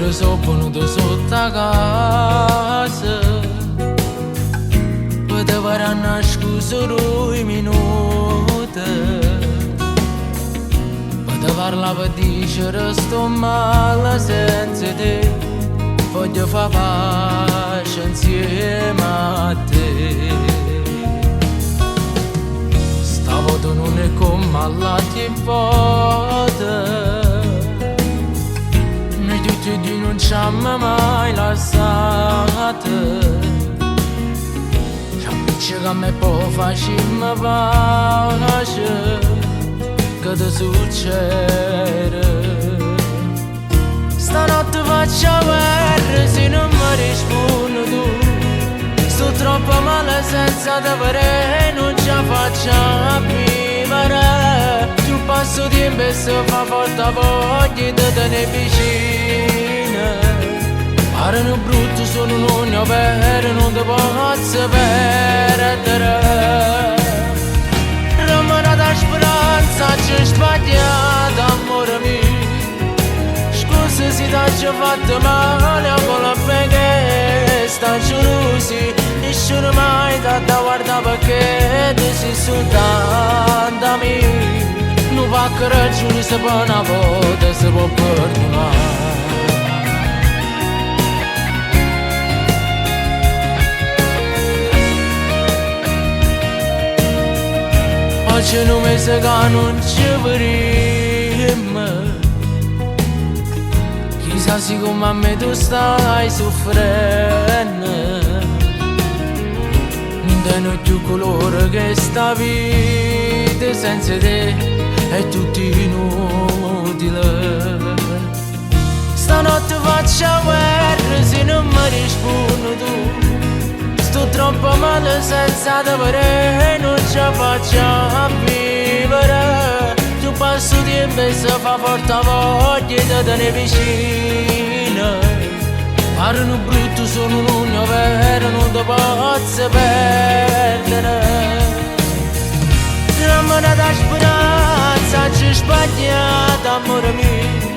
Stasera sono venuto sotto a casa, potevano solo i minuti, potevo parlare per dire sto male senza te, voglio fare pace insieme a te. Stavolta non è come all'altra volta, di non ci hanno mai lasciato, capisci che a me può farmi pace, che ti succede. Stanotte faccio guerra se non mi rispondi tu, sto troppo male senza te vedere, non ce la faccio a vivere. Più passo tempo e si fa forte voglia di tenere vicino. Parano brutto, sono un vero, non ti posso perdere. Rimane da speranza, c'è sbagliato, amore mio. Scusa se ti ho fatto male, ancora perché sta gelosi. Nessuno mai ti ha guardato perché tu sei soltanto a me. Non va che ragione se per una volta si può perdonare. Oggi non mi sa che non ci vedremo, chissà se come a me tu stai soffrendo. Non ho più colore che sta vita senza te è tutto inutile. Stanotte faccio guerra se non mi rispondi tu, sto troppo male senza te vedere, non ce la faccio a vivere. Tu passo tempo e si fa forte voglia di tenere vicino. Parlano brutto, sono un vero, non ti posso perdere. Rimane da speranza, c'è sbagliato, amore mio.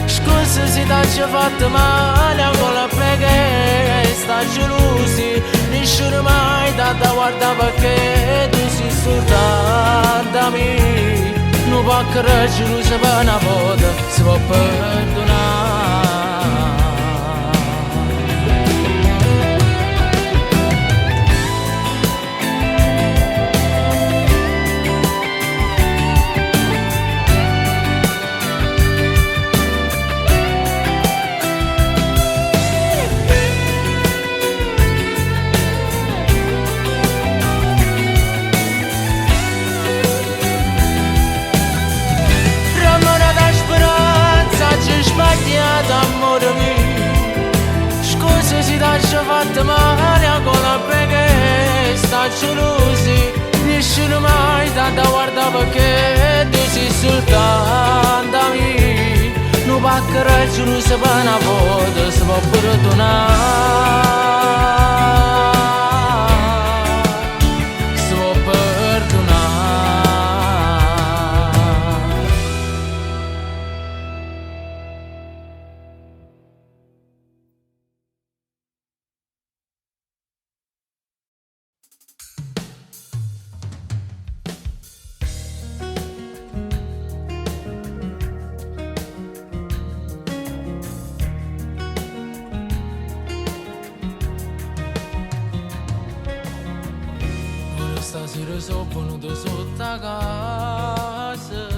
Scusa se ti ho fatto male, ancora perché sta gelosi. Nessuno mai ti ha guardato perché tu sei soltanto a me. Non può credere se per una volta si può perdonare. Amore mio, scusa se ti ho fatto male, ancora perché sta gelosi. Nessuno mai ti ha guardato perché tu sei soltanto a me. Non va che ragione se per una volta si può perdonare. Si può perdonare. Stasera sono venuto sotto a casa,